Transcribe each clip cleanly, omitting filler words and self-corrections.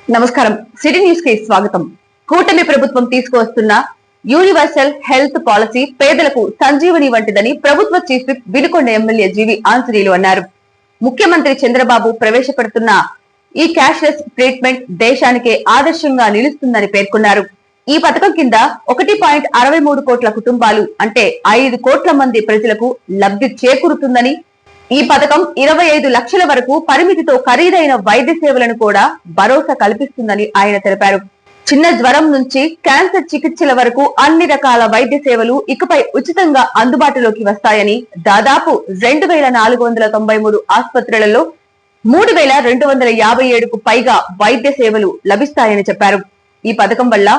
నమస్కారం. City news కి స్వాగతం. కూటమి ప్రభుత్వం తీసుకువస్తున్న యూనివర్సల్ హెల్త్ పాలసీ పేదలకు సంజీవని వంటిదని ప్రభుత్వ చీఫ్ విప్ వినుకొండ ఎమ్మెల్యే జీవి ఆంజనేయులు అన్నారు. ముఖ్యమంత్రి చంద్రబాబు ప్రవేశపెడుతున్న ఈ క్యాష్లెస్ ట్రీట్మెంట్ దేశానికే ఆదర్శంగా నిలుస్తుందని పేర్కొన్నారు. ఈ పథకం కింద 1.63 కోట్ల కుటుంబాలు అంటే 5 కోట్ల మంది ప్రజలకు లబ్ధి చేకూరుతుందని, ఈ పథకం 25 లక్షల వరకు పరిమితితో ఖరీదైన వైద్య సేవలను కూడా భరోసా కల్పిస్తుందని ఆయన తెలిపారు. చిన్న జ్వరం నుంచి క్యాన్సర్ చికిత్సల వరకు అన్ని రకాల వైద్య సేవలు ఇకపై ఉచితంగా అందుబాటులోకి వస్తాయని, దాదాపు 2493 ఆసుపత్రులలో 3257కు పైగా వైద్య సేవలు లభిస్తాయని చెప్పారు. ఈ పథకం వల్ల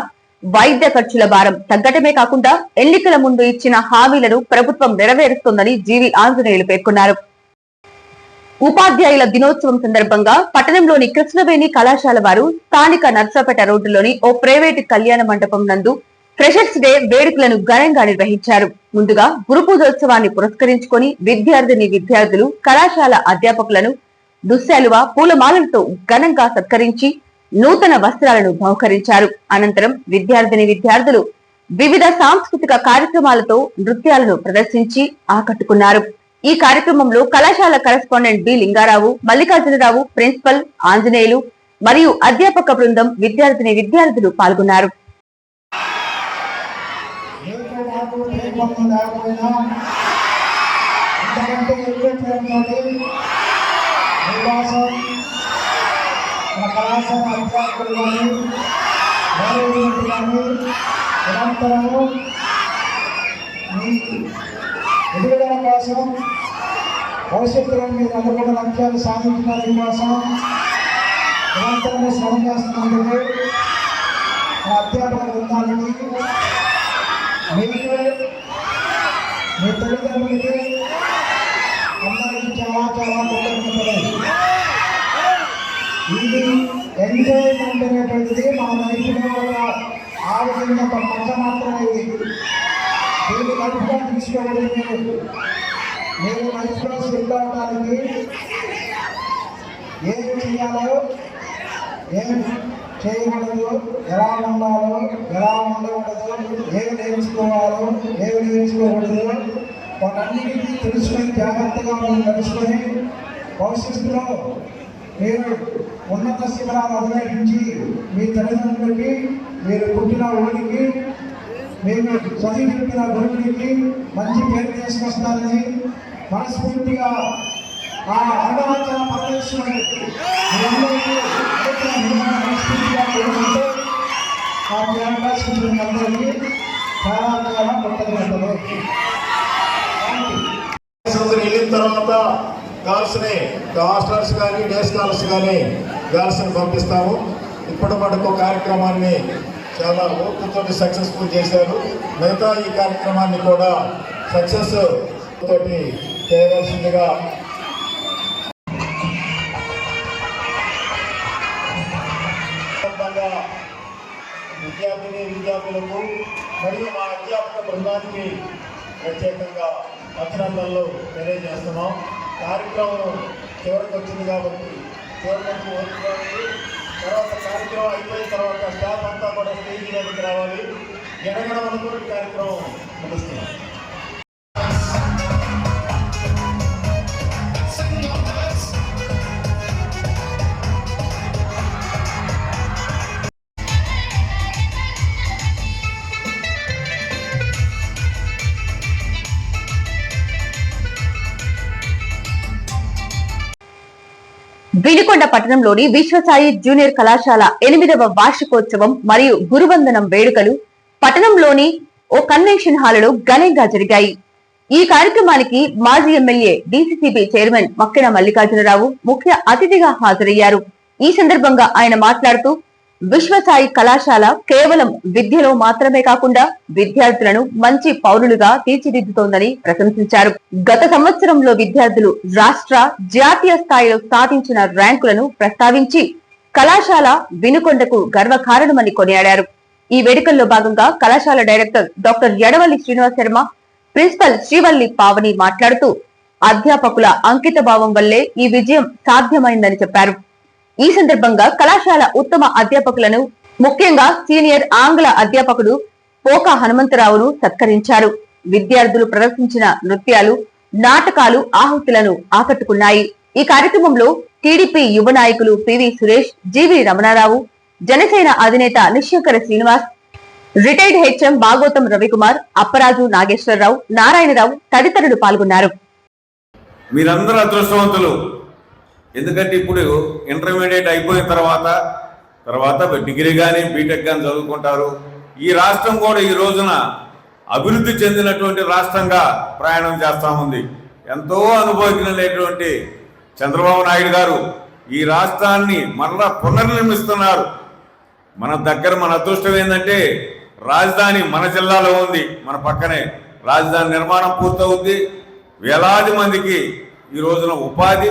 వైద్య ఖర్చుల భారం తగ్గటమే కాకుండా ఎన్నికల ముందు ఇచ్చిన హామీలను ప్రభుత్వం నెరవేరుస్తోందని జీవి ఆంజనేయులు పేర్కొన్నారు. ఉపాధ్యాయుల దినోత్సవం సందర్భంగా పట్టణంలోని కృష్ణవేణి కళాశాల వారు స్థానిక నర్సాపేట రోడ్డులోని ఓ ప్రైవేటు కళ్యాణ మండపం నందు ఫ్రెషర్స్ డే వేడుకలను ఘనంగా నిర్వహించారు. ముందుగా గురు పూజోత్సవాన్ని పురస్కరించుకొని విద్యార్థులు కళాశాల అధ్యాపకులను దుశ్శాలువ పూలమాలలతో ఘనంగా సత్కరించి నూతన వస్త్రాలను బహుకరించారు. అనంతరం విద్యార్థులు వివిధ సాంస్కృతిక కార్యక్రమాలతో నృత్యాలను ప్రదర్శించి ఆకట్టుకున్నారు. ఈ కార్యక్రమంలో కళాశాల correspondent B Lingarao, Mallikarjunarao, principal Anjaneyulu మరియు అధ్యాపక బృందం విద్యార్థులు పాల్గొన్నారు. ఎదుగుదల కోసం భవిష్యత్తులో మీరు అనుకున్న లక్ష్యాలు సాధించడానికి కోసం నిరంతరమే శ్రమ చేస్తున్నందుకు మా అధ్యాపక బృందానికి, మీకు, మీ తల్లిదండ్రులకి అందరికీ చాలా కృతజ్ఞతలు. ఇది ఎంజాయ్మెంట్ అనేటువంటిది మన లైఫ్లో ఆ విధంగా ఒక మజ మాత్రమే. ఇది దీన్ని లైఫ్గా తీసుకోవడం మీరు లైఫ్లో సెటిల్ అవడానికి ఏం చేయాలో, ఏం చేయకూడదు, ఎలా ఉండాలో, ఎలా ఉండకూడదు, ఏమి నేర్చుకోవాలో, ఏమి నేర్చుకోకూడదు వాటన్నిటికీ తెలుసుకొని జాగ్రత్తగా తెలుసుకొని భవిష్యత్తులో మీరు ఉన్నత శిఖరాలు అధిరోహించి మీ తల్లిదండ్రులకి, మీరు పుట్టిన ఊరికి, మేము చదివిన గురువునికి మంచి పేరు తీసుకొస్తారని మనస్ఫూర్తిగా ఆ అరుణాచల పరమేశ్వరుడికి మనస్ఫూర్తిగా కోరుకుంటూ ఆ అందరికీ చాలా చాలా కృతజ్ఞతలు. వెళ్ళిన తర్వాత గర్ల్స్ని హాస్టల్స్ కానీ డే స్కాలర్స్ కానీ గర్ల్స్ని పంపిస్తాము. ఇప్పటి మటుకు కార్యక్రమాన్ని చాలా ఓపికతో సక్సెస్ఫుల్ చేశారు. మిగతా ఈ కార్యక్రమాన్ని కూడా సక్సెస్ తోటి చేయవలసిందిగా విద్యార్థులకు మరియు మా అధ్యాపక బృందానికి ప్రత్యేకంగా అభినందనలు తెలియజేస్తున్నాం. కార్యక్రమం చివరికి వచ్చింది కాబట్టి చివరికి ఓర్చుకోవాలి. తర్వాత కార్యక్రమం అయిపోయిన తర్వాత స్టాఫ్ అంతా కూడా స్టేజ్ మీదకి రావాలి. జనగణమనతో కార్యక్రమం ముగిస్తున్నాం. వినుకొండ పట్టణంలోని విశ్వసాయి జూనియర్ కళాశాల 8వ వార్షికోత్సవం మరియు గురువందనం వేడుకలు పట్టణంలోని ఓ కన్వెన్షన్ హాలులో ఘనంగా జరిగాయి. ఈ కార్యక్రమానికి మాజీ MLA DCCB chairman Makkena Mallikarjunarao ముఖ్య అతిథిగా హాజరయ్యారు. ఈ సందర్భంగా ఆయన మాట్లాడుతూ విశ్వసాయి కళాశాల కేవలం విద్యలో మాత్రమే కాకుండా విద్యార్థులను మంచి పౌరులుగా తీర్చిదిద్దుతోందని ప్రశంసించారు. గత సంవత్సరంలో విద్యార్థులు రాష్ట్ర, జాతీయ స్థాయిలో సాధించిన ర్యాంకులను ప్రస్తావించి కళాశాల వినుకొండకు గర్వకారణమని కొనియాడారు. ఈ వేడుకల్లో భాగంగా కళాశాల director doctor Yadavalli Srinivas Sharma, principal Srivalli Pavani మాట్లాడుతూ అధ్యాపకుల అంకిత భావం వల్లే ఈ విజయం సాధ్యమైందని చెప్పారు. ఈ సందర్భంగా కళాశాల ఉత్తమ అధ్యాపకులను ముఖ్యంగా సీనియర్ ఆంగ్ల అధ్యాపకుడు పోక హనుమంతరావును సత్కరించారు. విద్యార్థులు ప్రదర్శించిన నృత్యాలు, నాటకాలు ఆహుతులను ఆకట్టుకున్నాయి. ఈ కార్యక్రమంలో టీడీపీ యువ నాయకులు పివి సురేష్, జీవి రమణారావు, జనసేన అధినేత నిశ్శంకర శ్రీనివాస్, రిటైర్డ్ హెచ్ఎం భాగవతం రవికుమార్, అప్పరాజు నాగేశ్వరరావు, నారాయణరావు తదితరులు పాల్గొన్నారు. మీరందరూ అదృష్టవంతులు. ఎందుకంటే ఇప్పుడు ఇంటర్మీడియట్ అయిపోయిన తర్వాత డిగ్రీ కానీ బీటెక్ కానీ చదువుకుంటారు. ఈ రాష్ట్రం కూడా ఈ రోజున అభివృద్ధి చెందినటువంటి రాష్ట్రంగా ప్రయాణం చేస్తూ ఉంది. ఎంతో అనుభవజ్ఞులైనటువంటి చంద్రబాబు నాయుడు గారు ఈ రాష్ట్రాన్ని మరలా పునర్నిర్మిస్తున్నారు. మన అదృష్టం ఏంటంటే రాజధాని మన జిల్లాలో ఉంది, మన పక్కనే రాజధాని నిర్మాణం పూర్తవుద్ది. వేలాది మందికి ఈ రోజున ఉపాధి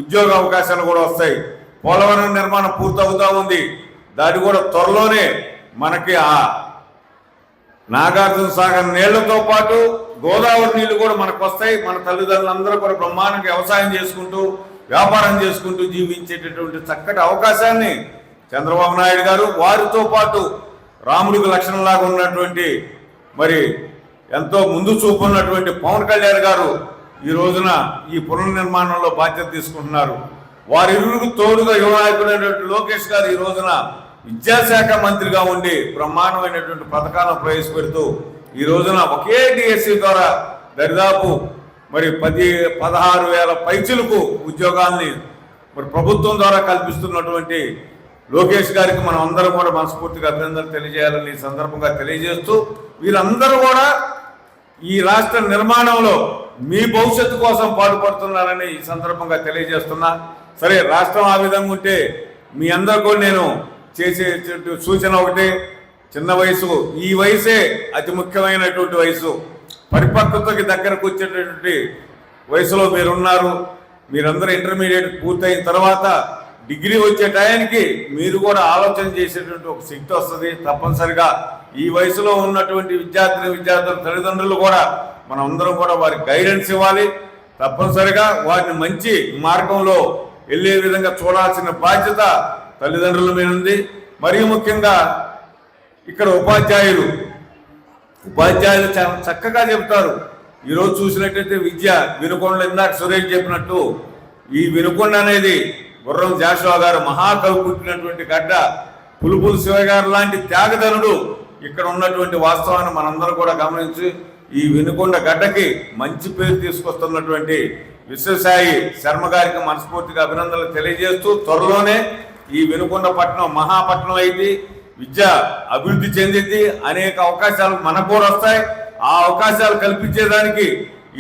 ఉద్యోగ అవకాశాలు కూడా వస్తాయి. పోలవరం నిర్మాణం పూర్తవుతూ ఉంది, దాని కూడా త్వరలోనే మనకి ఆ నాగార్జున సాగర్ నీళ్లతో పాటు గోదావరి నీళ్లు కూడా మనకు వస్తాయి. మన తల్లిదండ్రులందరూ కూడా బ్రహ్మాండంగా వ్యవసాయం చేసుకుంటూ వ్యాపారం చేసుకుంటూ జీవించేటటువంటి చక్కటి అవకాశాన్ని చంద్రబాబు నాయుడు గారు, వారితో పాటు రాముడికి లక్షణంలాగా ఉన్నటువంటి మరి ఎంతో ముందు చూపు ఉన్నటువంటి పవన్ కళ్యాణ్ గారు ఈ రోజున ఈ పునర్నిర్మాణంలో బాధ్యత తీసుకుంటున్నారు. వారిరువురికి తోడుగా యువ నాయకుడైనటువంటి లోకేష్ గారు ఈ రోజున విద్యాశాఖ మంత్రిగా ఉండి బ్రహ్మాండమైనటువంటి పథకాలను ప్రవేశపెడుతూ ఈ రోజున ఒకే డిఎస్సి ద్వారా దరిదాపు మరి 16,000 పైచిలకు ఉద్యోగాల్ని మరి ప్రభుత్వం ద్వారా కల్పిస్తున్నటువంటి లోకేష్ గారికి మనం అందరం కూడా మనస్ఫూర్తిగా అభినందనలు తెలియజేయాలని ఈ సందర్భంగా తెలియజేస్తూ, వీరందరూ కూడా ఈ రాష్ట్ర నిర్మాణంలో మీ భవిష్యత్తు కోసం పాటుపడుతున్నారని ఈ సందర్భంగా తెలియజేస్తున్నా. సరే, రాష్ట్రం ఆ విధంగా ఉంటే మీ అందరికీ నేను చేసే సూచన ఒకటే, చిన్న వయసు, ఈ వయసే అతి ముఖ్యమైనటువంటి వయసు. పరిపక్వతకి దగ్గరకు వచ్చేటటువంటి వయసులో మీరున్నారు. మీరందరూ ఇంటర్మీడియట్ పూర్తయిన తర్వాత డిగ్రీ వచ్చే టయానికి మీరు కూడా ఆలోచన చేసేటువంటి ఒక శక్తి వస్తుంది. తప్పనిసరిగా ఈ వయసులో ఉన్నటువంటి విద్యార్థుల తల్లిదండ్రులు కూడా మనం అందరం కూడా వారికి గైడెన్స్ ఇవ్వాలి. తప్పనిసరిగా వారిని మంచి మార్గంలో వెళ్ళే విధంగా చూడాల్సిన బాధ్యత తల్లిదండ్రుల మీద ఉంది. మరియు ముఖ్యంగా ఇక్కడ ఉపాధ్యాయులు చాలా చక్కగా చెప్తారు. ఈరోజు చూసినట్టయితే విద్య వినుకొండలో ఇందాక సురేష్ చెప్పినట్టు ఈ వినుకొండ అనేది గుర్రం జాషువా గారు మహాకవి పుట్టినటువంటి గడ్డ. పులుపులు శివయ్య గారు లాంటి త్యాగధనుడు ఇక్కడ ఉన్నటువంటి వాస్తవాన్ని మనందరం కూడా గమనించి ఈ వినుకొండ గడ్డకి మంచి పేరు తీసుకొస్తున్నటువంటి విశ్వసాయి శర్మ గారికి మనస్ఫూర్తిగా అభినందనలు తెలియజేస్తూ, త్వరలోనే ఈ వినుకొండ పట్టణం మహాపట్నం అయింది, విద్య అభివృద్ధి చెందింది, అనేక అవకాశాలు మనకు కూడా వస్తాయి. ఆ అవకాశాలు కల్పించేదానికి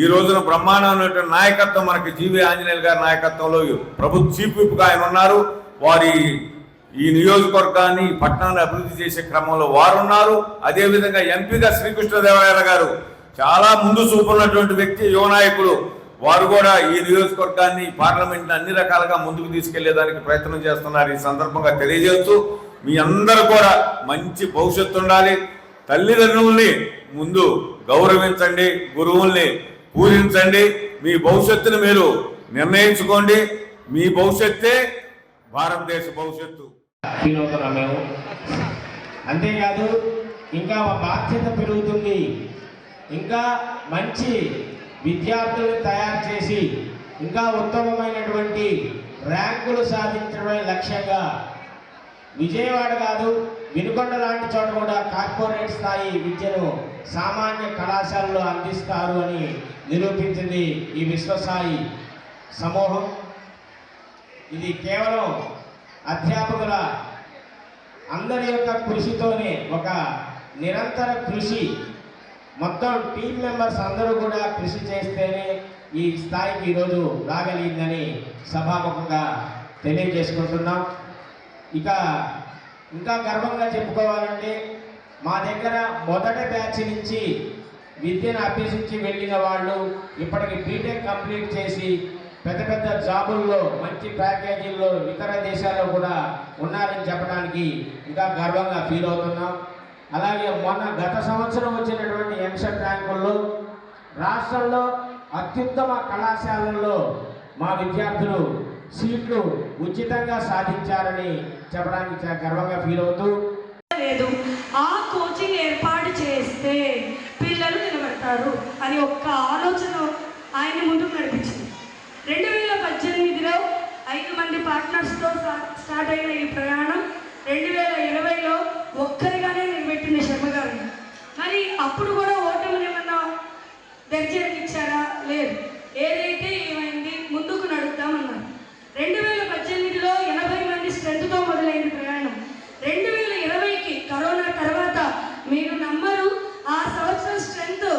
ఈ రోజున బ్రహ్మాండమైనటువంటి నాయకత్వం మనకి జీవి ఆంజనేయులు గారి నాయకత్వంలో ప్రభుత్వ చీఫ్ విప్గా ఆయన ఉన్నారు. వారి ఈ నియోజకవర్గాన్ని ఈ పట్టణాన్ని అభివృద్ధి చేసే క్రమంలో వారు ఉన్నారు. అదేవిధంగా ఎంపీగా శ్రీకృష్ణదేవరాయలు గారు చాలా ముందు చూపున్నటువంటి వ్యక్తి, యువ నాయకులు. వారు కూడా ఈ నియోజకవర్గాన్ని పార్లమెంట్ని అన్ని రకాలుగా ముందుకు తీసుకెళ్లేదానికి ప్రయత్నం చేస్తున్నారు. ఈ సందర్భంగా తెలియజేస్తూ, మీ అందరూ కూడా మంచి భవిష్యత్తు ఉండాలి. తల్లిదండ్రుల్ని ముందు గౌరవించండి, గురువుల్ని పూజించండి. మీ భవిష్యత్తును మీరు నిర్ణయించుకోండి. మీ భవిష్యత్తే భారతదేశ భవిష్యత్తు. మేము అంతేకాదు, ఇంకా మా బాధ్యత పెరుగుతుంది. ఇంకా మంచి విద్యార్థులను తయారు చేసి ఇంకా ఉత్తమమైనటువంటి ర్యాంకులు సాధించడమే లక్ష్యంగా విజయవాడ కాదు, వినుకొండ లాంటి చోట కూడా కార్పొరేట్ స్థాయి విద్యను సామాన్య కళాశాలలో అందిస్తారు అని నిరూపించింది ఈ విశ్వసాయి సమూహం. ఇది కేవలం అధ్యాపకుల అందరి యొక్క కృషితోనే, ఒక నిరంతర కృషి, మొత్తం టీం మెంబర్స్ అందరూ కూడా కృషి చేస్తేనే ఈ స్థాయికి ఈరోజు రాగలిగిందని సభాముఖంగా తెలియజేసుకుంటున్నాం. ఇంకా గర్వంగా చెప్పుకోవాలంటే, మా దగ్గర మొదటి బ్యాచ్ నుంచి విద్యను అభ్యసించి వెళ్ళిన వాళ్ళు ఇప్పటికి బీటెక్ కంప్లీట్ చేసి పెద్ద పెద్ద జాబుల్లో మంచి ప్యాకేజీల్లో ఇతర దేశాల్లో కూడా ఉన్నారని చెప్పడానికి ఇంకా గర్వంగా ఫీల్ అవుతున్నాం. అలాగే గత సంవత్సరం వచ్చినటువంటి ఎంసెట్ ర్యాంకుల్లో రాష్ట్రంలో అత్యుత్తమ కళాశాలల్లో మా విద్యార్థులు సీట్లు ఉచితంగా సాధించారని చెప్పడానికి చాలా గర్వంగా ఫీల్ అవుతూ లేదు. ఆ కోచింగ్ ఏర్పాటు చేస్తే పిల్లలు నిలబడతారు అని ఒక్క ఆలోచన ఆయన ముందుకు నడిపించింది. 2018లో 5 మంది పార్ట్నర్స్తో స్టార్ట్ అయిన ఈ ప్రయాణం 2020లో ఒక్కరిగానే నిలబెట్టింది శర్మ గారిని. మరి అప్పుడు కూడా ఓటమిని ఏమన్నా దర్జాకిచ్చారా? లేదు. ఏదైతే ఏమైంది ముందుకు నడుద్దామన్నారు. 2018లో 80 మంది స్ట్రెంత్తో మొదలైన ప్రయాణం 2020కి కరోనా తర్వాత మీరు నమ్మరు, ఆ సంవత్సరం స్ట్రెంత్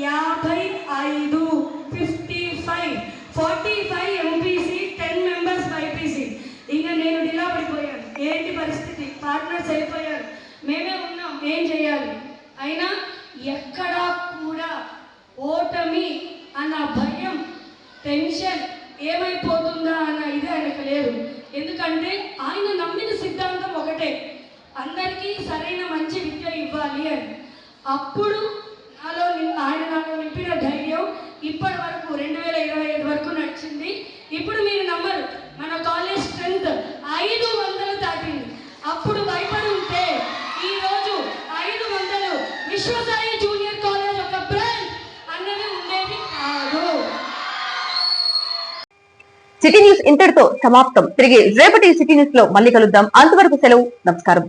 55, 55, 45 ఎంపీసీ, 10 మెంబర్స్ బైపీసీ. ఇంకా నేను డిలా పడిపోయాను. ఏంటి పరిస్థితి? పార్ట్నర్స్ అయిపోయారు, మేమే ఉన్నాం, ఏం చేయాలి? అయినా ఎక్కడా కూడా ఓటమి అన్న భయం, టెన్షన్, ఏమైపోతుందా అన్న ఇది ఆయనకు లేదు. ఎందుకంటే ఆయన నమ్మిన సిద్ధాంతం ఒకటే, అందరికీ సరైన మంచి విద్య ఇవ్వాలి అని. అప్పుడు ఆయన నాలో నింపిన ధైర్యం ఇప్పటి వరకు 2025 వరకు నడిచింది. ఇప్పుడు మీరు నమ్మరు, మన కాలేజ్ స్ట్రెంత్ 500 దాటింది. అప్పుడు భయపడి ఉంటే ఈరోజు 500 విశ్వసాయి జూనియర్ కాలేజ్ ఒక బ్రాండ్ అన్నది ఉండేది కాదు. సిటీ న్యూస్ ఇంతటితో సమాప్తం. తిరిగి రేపటి సిటీ న్యూస్ లో మళ్ళీ కలుద్దాం. అంతవరకు సెలవు. నమస్కారం.